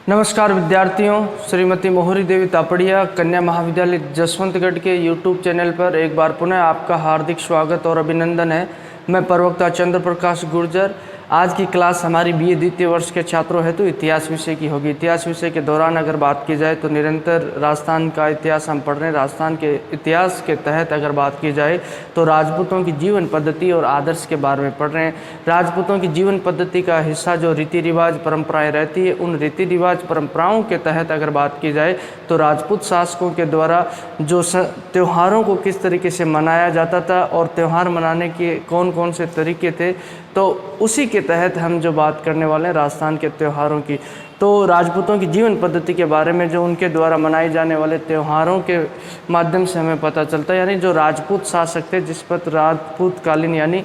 नमस्कार विद्यार्थियों, श्रीमती मोहरी देवी तापड़िया कन्या महाविद्यालय जसवंतगढ़ के यूट्यूब चैनल पर एक बार पुनः आपका हार्दिक स्वागत और अभिनंदन है। मैं प्रवक्ता चंद्र प्रकाश गुर्जर। आज की क्लास हमारी बीए द्वितीय वर्ष के छात्रों हेतु इतिहास विषय की होगी। इतिहास विषय के दौरान अगर बात की जाए तो निरंतर राजस्थान का इतिहास हम पढ़ रहे हैं। राजस्थान के इतिहास के तहत अगर बात की जाए तो राजपूतों की जीवन पद्धति और आदर्श के बारे में पढ़ रहे हैं। राजपूतों की जीवन पद्धति का हिस्सा जो रीति रिवाज परंपराएं रहती है, उन रीति रिवाज परंपराओं के तहत अगर बात की जाए तो राजपूत शासकों के द्वारा जो त्योहारों को किस तरीके से मनाया जाता था और त्यौहार मनाने के कौन कौन से तरीके थे, तो उसी के तहत हम जो बात करने वाले हैं राजस्थान के त्योहारों की। तो राजपूतों की जीवन पद्धति के बारे में जो उनके द्वारा मनाए जाने वाले त्योहारों के माध्यम से हमें पता चलता है, यानी जो राजपूत शासक थे जिस पर राजपूत कालीन यानी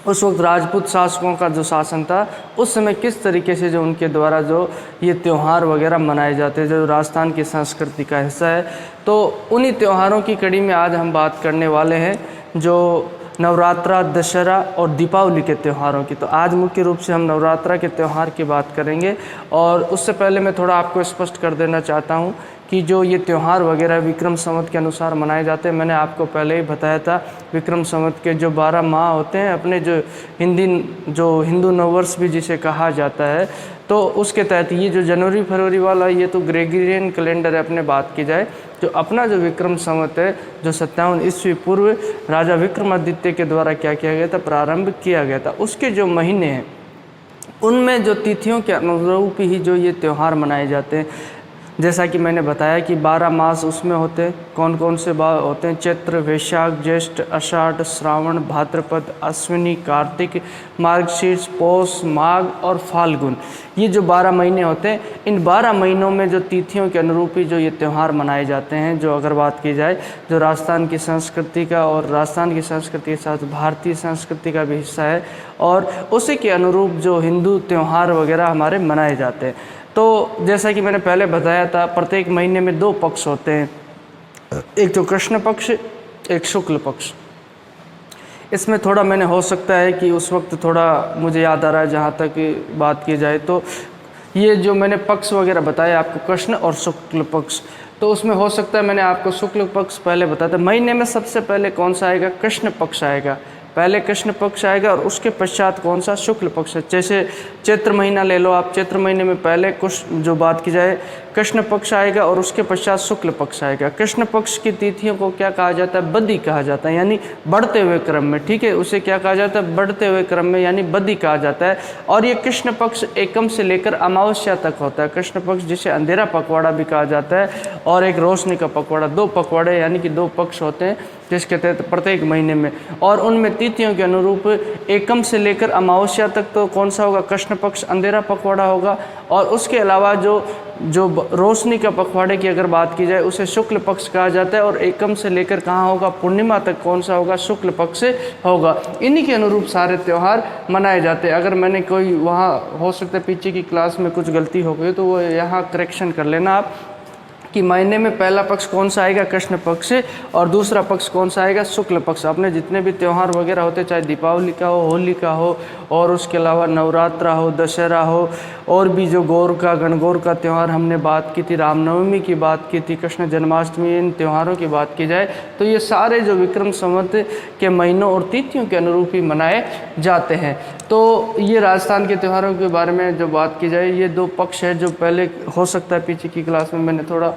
उस वक्त राजपूत शासकों का जो शासन था उस समय किस तरीके से जो उनके द्वारा जो ये त्यौहार वगैरह मनाए जाते हैं, जो राजस्थान की संस्कृति का हिस्सा है। तो उन्हीं त्योहारों की कड़ी में आज हम बात करने वाले हैं जो नवरात्रा, दशहरा और दीपावली के त्योहारों की। तो आज मुख्य रूप से हम नवरात्रा के त्यौहार की बात करेंगे। और उससे पहले मैं थोड़ा आपको स्पष्ट कर देना चाहता हूँ कि जो ये त्यौहार वगैरह विक्रम संवत के अनुसार मनाए जाते हैं, मैंने आपको पहले ही बताया था विक्रम संवत के जो 12 माह होते हैं, अपने जो हिंदू नववर्ष भी जिसे कहा जाता है, तो उसके तहत ये जो जनवरी फरवरी वाला ये तो ग्रेगोरियन कैलेंडर है। अपने बात की जाए जो अपना जो विक्रम संवत है जो 57 ईस्वी पूर्व राजा विक्रमादित्य के द्वारा क्या किया गया था, प्रारंभ किया गया था, उसके जो महीने हैं उनमें जो तिथियों के अनुरूप ही जो ये त्यौहार मनाए जाते हैं। जैसा कि मैंने बताया कि 12 मास उसमें होते हैं। कौन कौन से होते हैं? चैत्र, वैशाख, ज्येष्ठ, आषाढ़, श्रावण, भाद्रपद, अश्विनी, कार्तिक, मार्गशीर्ष, पौष, माघ और फाल्गुन। ये जो 12 महीने होते हैं, इन 12 महीनों में जो तिथियों के अनुरूप ही जो ये त्यौहार मनाए जाते हैं, जो अगर बात की जाए जो राजस्थान की संस्कृति का और राजस्थान की संस्कृति के साथ भारतीय संस्कृति का भी हिस्सा है, और उसी के अनुरूप जो हिंदू त्यौहार वगैरह हमारे मनाए जाते हैं। तो जैसा कि मैंने पहले बताया था, प्रत्येक महीने में 2 पक्ष होते हैं, एक तो कृष्ण पक्ष, एक शुक्ल पक्ष। इसमें थोड़ा मैंने हो सकता है कि उस वक्त थोड़ा मुझे याद आ रहा है, जहाँ तक बात की जाए तो ये जो मैंने पक्ष वगैरह बताया आपको, कृष्ण और शुक्ल पक्ष, तो उसमें हो सकता है मैंने आपको शुक्ल पक्ष पहले बताया था। महीने में सबसे पहले कौन सा आएगा? कृष्ण पक्ष आएगा। पहले कृष्ण पक्ष आएगा और उसके पश्चात कौन सा? शुक्ल पक्ष है। जैसे चैत्र महीना ले लो आप, चैत्र महीने में पहले कुछ जो बात की जाए कृष्ण पक्ष आएगा और उसके पश्चात शुक्ल पक्ष आएगा। कृष्ण पक्ष की तिथियों को क्या कहा जाता है? बदी कहा जाता है, यानी बढ़ते हुए क्रम में। ठीक है, उसे क्या कहा जाता है? बढ़ते हुए क्रम में, यानी बदी कहा जाता है। और ये कृष्ण पक्ष एकम से लेकर अमावस्या तक होता है। कृष्ण पक्ष जिसे अंधेरा पखवाड़ा भी कहा जाता है, और एक रोशनी का पखवाड़ा। 2 पखवाड़े यानी कि 2 पक्ष होते हैं जिसके तहत प्रत्येक महीने में, और उनमें तिथियों के अनुरूप एकम से लेकर अमावस्या तक तो कौन सा होगा? कृष्ण पक्ष अंधेरा पखवाड़ा होगा। और उसके अलावा जो रोशनी का पखवाड़े की अगर बात की जाए उसे शुक्ल पक्ष कहा जाता है। और एकम से लेकर कहाँ होगा? पूर्णिमा तक कौन सा होगा? शुक्ल पक्ष से होगा। इन्हीं के अनुरूप सारे त्यौहार मनाए जाते हैं। अगर मैंने कोई वहाँ हो सकता है पीछे की क्लास में कुछ गलती हो गई तो वो यहाँ करेक्शन कर लेना आप, कि महीने में पहला पक्ष कौन सा आएगा? कृष्ण पक्ष, और दूसरा पक्ष कौन सा आएगा? शुक्ल पक्ष। अपने जितने भी त्यौहार वगैरह होते, चाहे दीपावली का हो, होली का हो, और उसके अलावा नवरात्रा हो, दशहरा हो, और भी जो गणगौर का त्यौहार हमने बात की थी, रामनवमी की बात की थी, कृष्ण जन्माष्टमी, इन त्योहारों की बात की जाए तो ये सारे जो विक्रम संवत के महीनों और तिथियों के अनुरूप ही मनाए जाते हैं। तो ये राजस्थान के त्योहारों के बारे में जो बात की जाए, ये 2 पक्ष है। जो पहले हो सकता है पीछे की क्लास में मैंने थोड़ा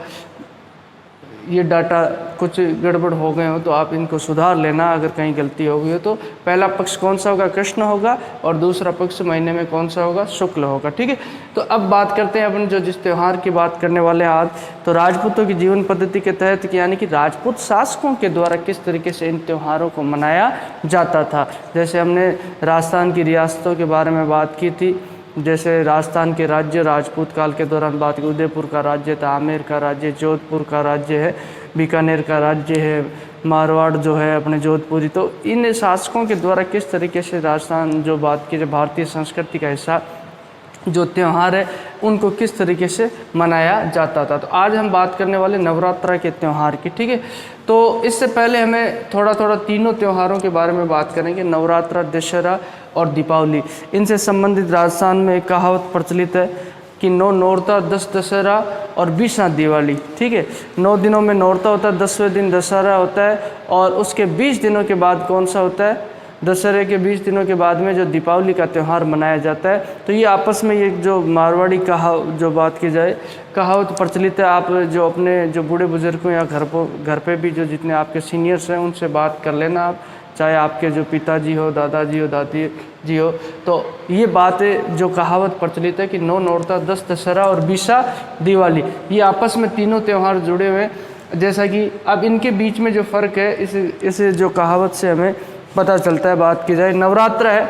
ये डाटा कुछ गड़बड़ हो गए हो तो आप इनको सुधार लेना अगर कहीं गलती हो गई हो। तो पहला पक्ष कौन सा होगा? कृष्ण होगा, और दूसरा पक्ष महीने में कौन सा होगा? शुक्ल होगा। ठीक है, तो अब बात करते हैं अपन जो जिस त्यौहार की बात करने वाले हैं आज, तो राजपूतों की जीवन पद्धति के तहत, यानी कि राजपूत शासकों के द्वारा किस तरीके से इन त्योहारों को मनाया जाता था। जैसे हमने राजस्थान की रियासतों के बारे में बात की थी, जैसे राजस्थान के राज्य राजपूत काल के दौरान बात की, उदयपुर का राज्य था, आमेर का राज्य, जोधपुर का राज्य है, बीकानेर का राज्य है, मारवाड़ जो है अपने जोधपुरी। तो इन शासकों के द्वारा किस तरीके से राजस्थान जो बात की, जो भारतीय संस्कृति का हिस्सा जो त्यौहार है उनको किस तरीके से मनाया जाता था। तो आज हम बात करने वाले नवरात्रा के त्यौहार की। ठीक है, तो इससे पहले हमें थोड़ा तीनों त्योहारों के बारे में बात करेंगे, नवरात्रा, दशहरा और दीपावली। इनसे संबंधित राजस्थान में एक कहावत प्रचलित है, कि 9 नौरता, 10 दशहरा और 20 दिवाली। ठीक है, 9 दिनों में नौरता होता है, 10वें दिन दशहरा होता है और उसके 20 दिनों के बाद कौन सा होता है, दशहरे के 20 दिनों के बाद में जो दीपावली का त्यौहार मनाया जाता है। तो ये आपस में ये जो मारवाड़ी जो बात की जाए कहावत प्रचलित है। आप जो अपने जो बूढ़े बुजुर्गों या घर पे भी जो जितने आपके सीनियर्स हैं उनसे बात कर लेना आप, चाहे आपके जो पिताजी हो, दादाजी हो, दादी जी हो, तो ये बात जो कहावत प्रचलित है कि 9 नौरता, 10 दशहरा और 20 दिवाली, ये आपस में तीनों त्यौहार जुड़े हुए हैं। जैसा कि अब इनके बीच में जो फ़र्क है इस जो कहावत से हमें पता चलता है। बात की जाए, नवरात्र है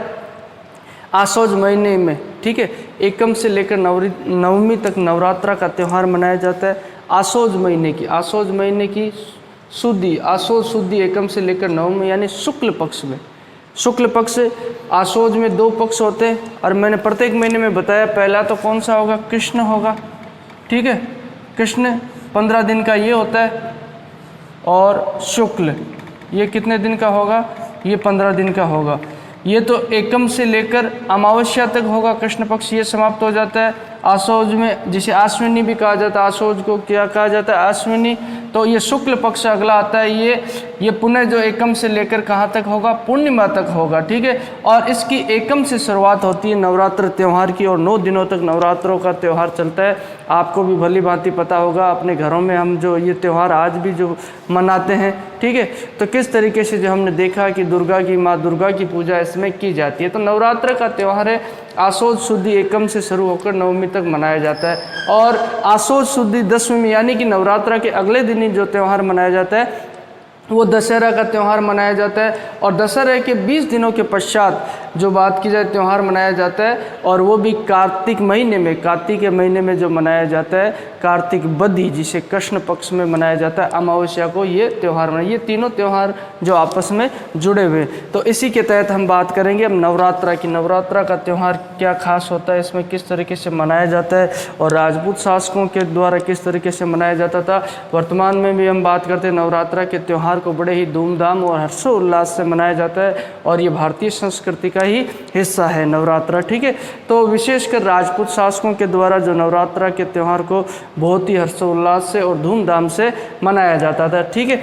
आसोज महीने में, ठीक है, एकम से लेकर नवमी तक नवरात्रा का त्यौहार मनाया जाता है। आसोज महीने की शुद्धि, आसोज शुद्धि एकम से लेकर नवमी यानी शुक्ल पक्ष में, शुक्ल पक्ष आसोज में 2 पक्ष होते हैं और मैंने प्रत्येक महीने में बताया पहला तो कौन सा होगा, कृष्ण होगा। ठीक है, कृष्ण 15 दिन का ये होता है और शुक्ल ये कितने दिन का होगा, ये 15 दिन का होगा। ये तो एकम से लेकर अमावस्या तक होगा कृष्ण पक्ष, ये समाप्त हो जाता है। आसोज में जिसे आश्विनी भी कहा जाता है, आसोज को क्या कहा जाता है, आश्विनी। तो ये शुक्ल पक्ष अगला आता है, ये पुनः जो एकम से लेकर कहाँ तक होगा, पूर्णिमा तक होगा। ठीक है, और इसकी एकम से शुरुआत होती है नवरात्र त्यौहार की और 9 दिनों तक नवरात्रों का त्यौहार चलता है। आपको भी भली भांति पता होगा, अपने घरों में हम जो ये त्यौहार आज भी जो मनाते हैं, ठीक है, तो किस तरीके से जो हमने देखा कि माँ दुर्गा की पूजा इसमें की जाती है। तो नवरात्र का त्यौहार है आसोज शुद्धि एकम से शुरू होकर नवमी तक मनाया जाता है और आसोज शुद्धि 10वीं यानी कि नवरात्र के अगले दिन ही जो त्यौहार मनाया जाता है वो दशहरा का त्यौहार मनाया जाता है। और दशहरे के 20 दिनों के पश्चात जो बात की जाए त्यौहार मनाया जाता है और वो भी कार्तिक के महीने में जो मनाया जाता है, कार्तिक बदी जिसे कृष्ण पक्ष में मनाया जाता है, अमावस्या को ये त्यौहार मनाया। ये तीनों त्यौहार जो आपस में जुड़े हुए, तो इसी के तहत हम बात करेंगे अब नवरात्रा की। नवरात्रा का त्यौहार क्या खास होता है, इसमें किस तरीके से मनाया जाता है और राजपूत शासकों के द्वारा किस तरीके से मनाया जाता था। वर्तमान में भी हम बात करते हैं नवरात्रा के त्यौहार को बड़े ही धूमधाम और हर्षोल्लास से मनाया जाता है और ये भारतीय संस्कृति का ही हिस्सा है नवरात्रा। ठीक है, तो विशेषकर राजपूत शासकों के द्वारा जो नवरात्रा के त्यौहार को बहुत ही हर्षोल्लास से और धूमधाम से मनाया जाता था। ठीक है,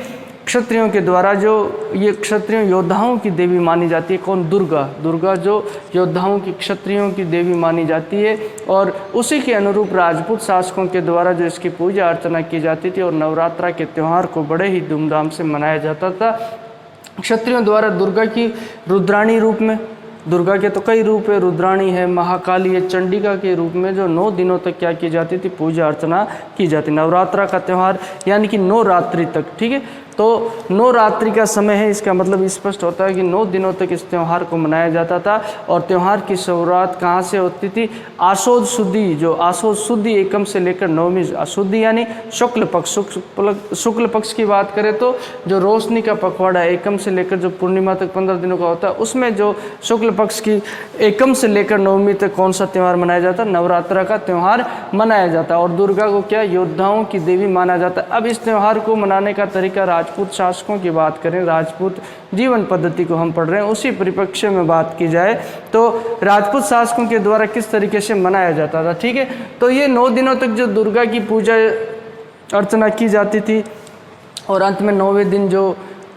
क्षत्रियों के द्वारा जो ये क्षत्रिय योद्धाओं की देवी मानी जाती है, कौन, दुर्गा जो योद्धाओं की क्षत्रियों की देवी मानी जाती है और उसी के अनुरूप राजपूत शासकों के द्वारा जो इसकी पूजा अर्चना की जाती थी और नवरात्रा के त्यौहार को बड़े ही धूमधाम से मनाया जाता था। क्षत्रियों द्वारा दुर्गा की रुद्राणी रूप में, दुर्गा के तो कई रूप है, रुद्राणी है, महाकाली है, चंडिका के रूप में जो 9 दिनों तक क्या की जाती थी, पूजा अर्चना की जाती। नवरात्रा का त्यौहार यानी कि 9 रात्रि तक, ठीक है, तो 9 रात्रि का समय है, इसका मतलब स्पष्ट होता है कि 9 दिनों तक इस त्यौहार को मनाया जाता था। और त्यौहार की शुरुआत कहाँ से होती थी, आसोज शुद्धि, जो आसोज शुद्धि एकम से लेकर नवमी, शुद्धि यानी शुक्ल पक्ष, शुक्ल पक्ष की बात करें तो जो रोशनी का पखवाड़ा है एकम से लेकर जो पूर्णिमा तक 15 दिनों का होता है, उसमें जो शुक्ल पक्ष की एकम से लेकर नवमी तक कौन सा त्यौहार मनाया जाता है, नवरात्रा का त्यौहार मनाया जाता है। और दुर्गा को क्या, योद्धाओं की देवी माना जाता है। अब इस त्यौहार को मनाने का तरीका, राजपूत शासकों की बात करें, राजपूत जीवन पद्धति को हम पढ़ रहे हैं, उसी परिप्रेक्ष्य में बात की जाए तो राजपूत शासकों के द्वारा किस तरीके से मनाया जाता था। ठीक है, तो ये 9 दिनों तक जो दुर्गा की पूजा अर्चना की जाती थी और अंत में 9वें दिन जो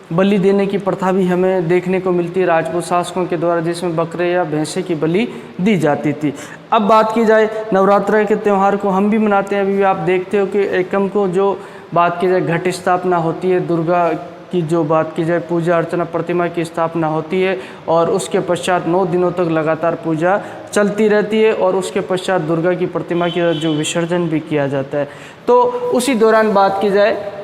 बलि देने की प्रथा भी हमें देखने को मिलती है राजपूत शासकों के द्वारा, जिसमें बकरे या भैंसे की बलि दी जाती थी। अब बात की जाए नवरात्र के त्यौहार को हम भी मनाते हैं, अभी भी आप देखते हो कि एकम को जो बात की जाए घट स्थापना होती है, दुर्गा की जो बात की जाए पूजा अर्चना, प्रतिमा की स्थापना होती है और उसके पश्चात 9 दिनों तक लगातार पूजा चलती रहती है और उसके पश्चात दुर्गा की प्रतिमा की जो विसर्जन भी किया जाता है। तो उसी दौरान बात की जाए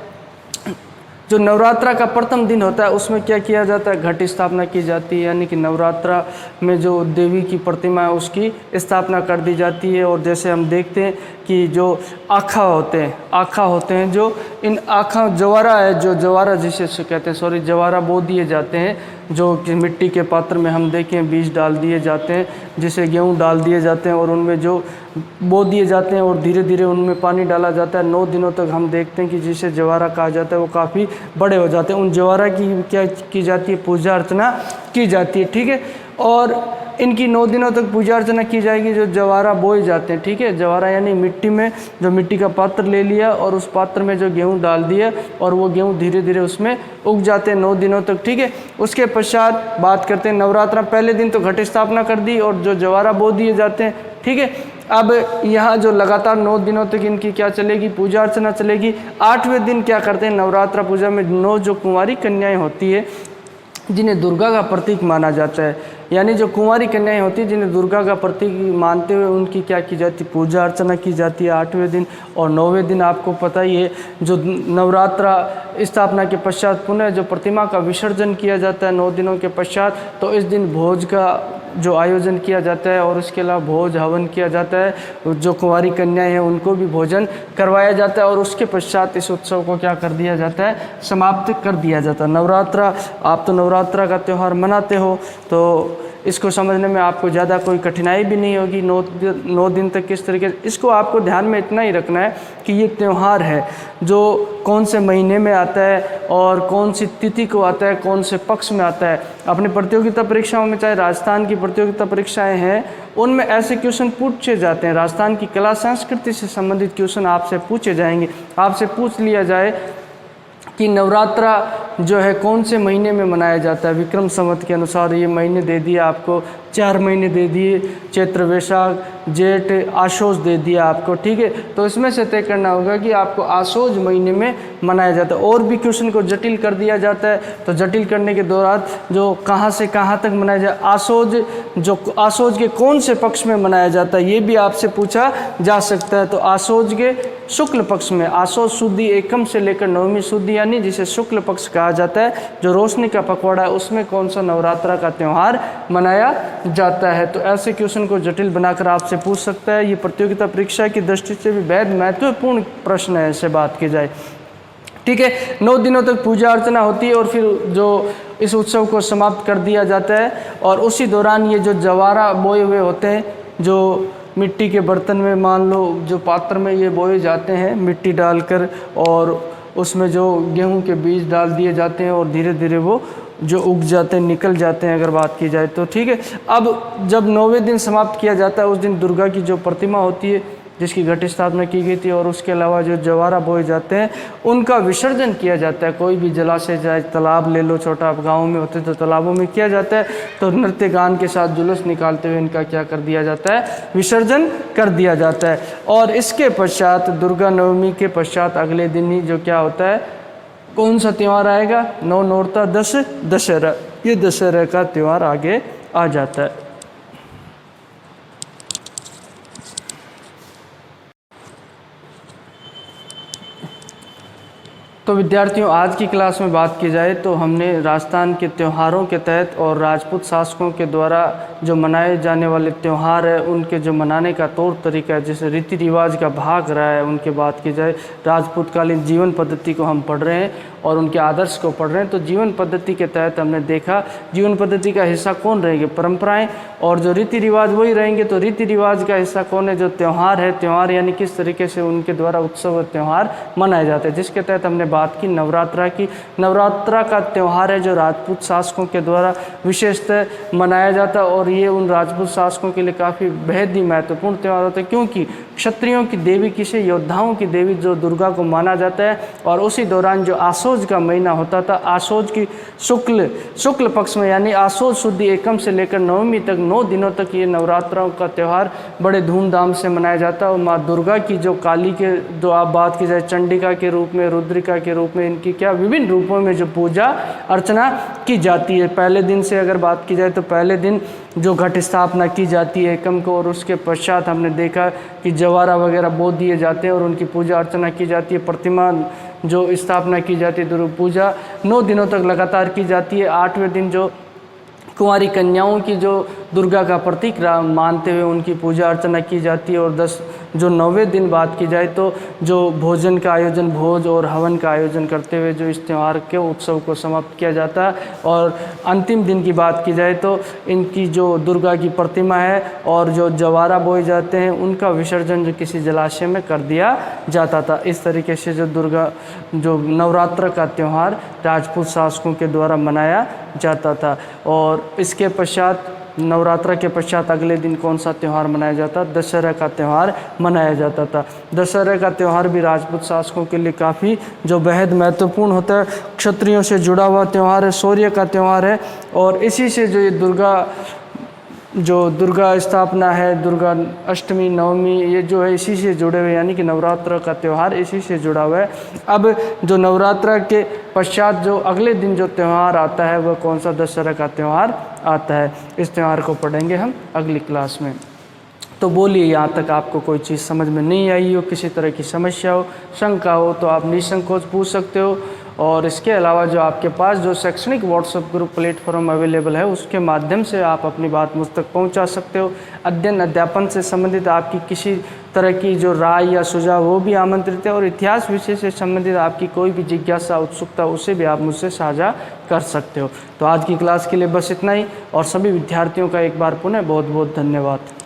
जो नवरात्रा का प्रथम दिन होता है उसमें क्या किया जाता है, घट स्थापना की जाती है, यानी कि नवरात्रा में जो देवी की प्रतिमा है उसकी स्थापना कर दी जाती है। और जैसे हम देखते हैं कि जो आखा होते हैं, जो इन आखा जवारा है, जो जवारा जिसे कहते हैं, जवारा बो दिए जाते हैं, जो कि मिट्टी के पात्र में हम देखें बीज डाल दिए जाते हैं, जिसे गेहूँ डाल दिए जाते हैं और उनमें जो बो दिए जाते हैं और धीरे धीरे उनमें पानी डाला जाता है। 9 दिनों तक हम देखते हैं कि जिसे जवारा कहा जाता है वो काफ़ी बड़े हो जाते हैं। उन जवारा की क्या की जाती है, पूजा अर्चना की जाती है। ठीक है, और इनकी 9 दिनों तक पूजा अर्चना की जाएगी। जो जवारा बोए जाते हैं, ठीक है, जवारा यानी मिट्टी में जो मिट्टी का पात्र ले लिया और उस पात्र में जो गेहूँ डाल दिया और वो गेहूँ धीरे धीरे उसमें उग जाते हैं 9 दिनों तक, ठीक है। उसके पश्चात बात करते हैं नवरात्रा। पहले दिन तो घट स्थापना कर दी और जो जवारा बो दिए जाते हैं, ठीक है। अब यहाँ जो लगातार 9 दिनों तक इनकी क्या चलेगी, पूजा अर्चना चलेगी। 8वें दिन क्या करते हैं, नवरात्रा पूजा में 9 जो कुंवारी कन्याएं होती है जिन्हें दुर्गा का प्रतीक माना जाता है, यानी जो कुंवारी कन्याएं होती है जिन्हें दुर्गा का प्रतीक मानते हुए उनकी क्या की जाती है, पूजा अर्चना की जाती है 8वें दिन। और 9वें दिन आपको पता ही है, जो नवरात्रा स्थापना के पश्चात पुनः जो प्रतिमा का विसर्जन किया जाता है 9 दिनों के पश्चात, तो इस दिन भोज का जो आयोजन किया जाता है और उसके अलावा भोज हवन किया जाता है। जो कुंवारी कन्याएं हैं उनको भी भोजन करवाया जाता है और उसके पश्चात इस उत्सव को क्या कर दिया जाता है, समाप्त कर दिया जाता है। नवरात्रा, आप तो नवरात्रा का त्यौहार मनाते हो तो इसको समझने में आपको ज़्यादा कोई कठिनाई भी नहीं होगी। 9 दिन तक किस तरीके से, इसको आपको ध्यान में इतना ही रखना है कि ये त्यौहार है जो कौन से महीने में आता है और कौन सी तिथि को आता है, कौन से पक्ष में आता है। अपने प्रतियोगिता परीक्षाओं में, चाहे राजस्थान की प्रतियोगिता परीक्षाएं हैं, उनमें ऐसे क्वेश्चन पूछे जाते हैं। राजस्थान की कला संस्कृति से संबंधित क्वेश्चन आपसे पूछे जाएंगे। आपसे पूछ लिया जाए कि नवरात्रा जो है कौन से महीने में मनाया जाता है। विक्रम संवत के अनुसार ये महीने दे दिए आपको, 4 महीने दे दिए, चैत्र, वैशाख, जेठ, आशोज दे दिया आपको, ठीक है। तो इसमें से तय करना होगा कि आपको आशोज महीने में मनाया जाता है। और भी क्वेश्चन को जटिल कर दिया जाता है, तो जटिल करने के दौरान जो कहाँ से कहाँ तक मनाया जाए, आशोज के कौन से पक्ष में मनाया जाता है, ये भी आपसे पूछा जा सकता है। तो आशोज के शुक्ल पक्ष में, आशोज शुद्धि एकम से लेकर 9वीं शुद्धि यानी जिसे शुक्ल पक्ष कहा जाता है, जो रोशनी का पखवाड़ा है, उसमें कौन सा नवरात्रा का त्यौहार मनाया जाता है। तो ऐसे क्वेश्चन को जटिल बनाकर आपसे पूछ सकता है। ये प्रतियोगिता परीक्षा की दृष्टि से भी बेहद महत्वपूर्ण प्रश्न है, ऐसे बात की जाए, ठीक है। 9 दिनों तक पूजा अर्चना होती है और फिर जो इस उत्सव को समाप्त कर दिया जाता है। और उसी दौरान ये जो जवारा बोए हुए होते हैं, जो मिट्टी के बर्तन में, मान लो जो पात्र में ये बोए जाते हैं मिट्टी डालकर, और उसमें जो गेहूं के बीज डाल दिए जाते हैं और धीरे धीरे वो जो उग जाते हैं, निकल जाते हैं, अगर बात की जाए तो, ठीक है। अब जब 9वें दिन समाप्त किया जाता है, उस दिन दुर्गा की जो प्रतिमा होती है जिसकी घट स्थापना की गई थी, और उसके अलावा जो जवारा बोए जाते हैं उनका विसर्जन किया जाता है। कोई भी जलाशय, चाहे तालाब ले लो, छोटा गाँव में होते तो तालाबों में किया जाता है, तो नृत्य गान के साथ जुलूस निकालते हुए इनका क्या कर दिया जाता है, विसर्जन कर दिया जाता है। और इसके पश्चात दुर्गा नवमी के पश्चात अगले दिन ही जो क्या होता है, कौन सा त्यौहार आएगा, 9 नौरता 10 दशहरा। ये दशहरा का त्यौहार आगे आ जाता है। तो विद्यार्थियों, आज की क्लास में बात की जाए तो हमने राजस्थान के त्योहारों के तहत और राजपूत शासकों के द्वारा जो मनाए जाने वाले त्यौहार है, उनके जो मनाने का तौर तरीका है, जैसे रीति रिवाज का भाग रहा है, उनके बात की जाए। राजपूतकालीन जीवन पद्धति को हम पढ़ रहे हैं और उनके आदर्श को पढ़ रहे हैं। तो जीवन पद्धति के तहत हमने देखा जीवन पद्धति का हिस्सा कौन रहेंगे, परंपराएं, और जो रीति रिवाज वही रहेंगे। तो रीति रिवाज का हिस्सा कौन है, जो त्यौहार है, त्यौहार यानी किस तरीके से उनके द्वारा उत्सव और त्यौहार मनाए जाते हैं, जिसके तहत हमने बात की नवरात्रा की। नवरात्रा का त्यौहार है जो राजपूत शासकों के द्वारा विशेषतः मनाया जाता है, और ये उन राजपूत शासकों के लिए काफ़ी बेहद ही महत्वपूर्ण त्यौहार होता है, क्योंकि क्षत्रियों की देवी किसे, योद्धाओं की देवी जो दुर्गा को माना जाता है। और उसी दौरान जो आशोज का महीना होता था, आशोज की शुक्ल पक्ष में यानी आशोज शुद्धि एकम से लेकर 9वीं तक 9 दिनों तक ये नवरात्राओं का त्यौहार बड़े धूमधाम से मनाया जाता है। और माँ दुर्गा की जो काली के जो आप बात की जाए, चंडिका के रूप में, रुद्रिका के रूप में, इनकी क्या विभिन्न रूपों में जो पूजा अर्चना की जाती है। पहले दिन से अगर बात की जाए तो पहले दिन जो घट स्थापना की जाती है एकम को, और उसके पश्चात हमने देखा कि जवारा वगैरह बो दिए जाते हैं और उनकी पूजा अर्चना की जाती है। प्रतिमा जो स्थापना की जाती है, दुर्गा पूजा 9 दिनों तक लगातार की जाती है। 8वें दिन जो कुंवारी कन्याओं की जो दुर्गा का प्रतीक मानते हुए उनकी पूजा अर्चना की जाती है। और 9वें दिन बात की जाए तो जो भोजन का आयोजन, भोज और हवन का आयोजन करते हुए जो इस त्यौहार के उत्सव को समाप्त किया जाता है। और अंतिम दिन की बात की जाए तो इनकी जो दुर्गा की प्रतिमा है और जो जवारा बोए जाते हैं, उनका विसर्जन जो किसी जलाशय में कर दिया जाता था। इस तरीके से जो नवरात्र का त्यौहार राजपूत शासकों के द्वारा मनाया जाता था। और इसके पश्चात नवरात्र के पश्चात अगले दिन कौन सा त्यौहार मनाया जाता? दशहरा का त्यौहार मनाया जाता था। दशहरा का त्यौहार भी राजपूत शासकों के लिए काफ़ी जो बेहद महत्वपूर्ण होता है, क्षत्रियों से जुड़ा हुआ त्यौहार है, शौर्य का त्यौहार है। और इसी से जो ये दुर्गा स्थापना है, दुर्गा अष्टमी, नवमी, ये जो है इसी से जुड़े हुए, यानी कि नवरात्र का त्यौहार इसी से जुड़ा हुआ है। अब जो नवरात्र के पश्चात जो अगले दिन जो त्यौहार आता है वह कौन सा दशहरा का त्यौहार आता है। इस त्यौहार को पढ़ेंगे हम अगली क्लास में। तो बोलिए, यहाँ तक आपको कोई चीज़ समझ में नहीं आई हो, किसी तरह की समस्या हो, शंका हो, तो आप निसंकोच पूछ सकते हो। और इसके अलावा जो आपके पास जो शैक्षणिक व्हाट्सएप ग्रुप प्लेटफॉर्म अवेलेबल है, उसके माध्यम से आप अपनी बात मुझ तक पहुँचा सकते हो। अध्ययन अध्यापन से संबंधित आपकी किसी तरह की जो राय या सुझाव वो भी आमंत्रित है। और इतिहास विषय से संबंधित आपकी कोई भी जिज्ञासा, उत्सुकता, उसे भी आप मुझसे साझा कर सकते हो। तो आज की क्लास के लिए बस इतना ही, और सभी विद्यार्थियों का एक बार पुनः बहुत बहुत धन्यवाद।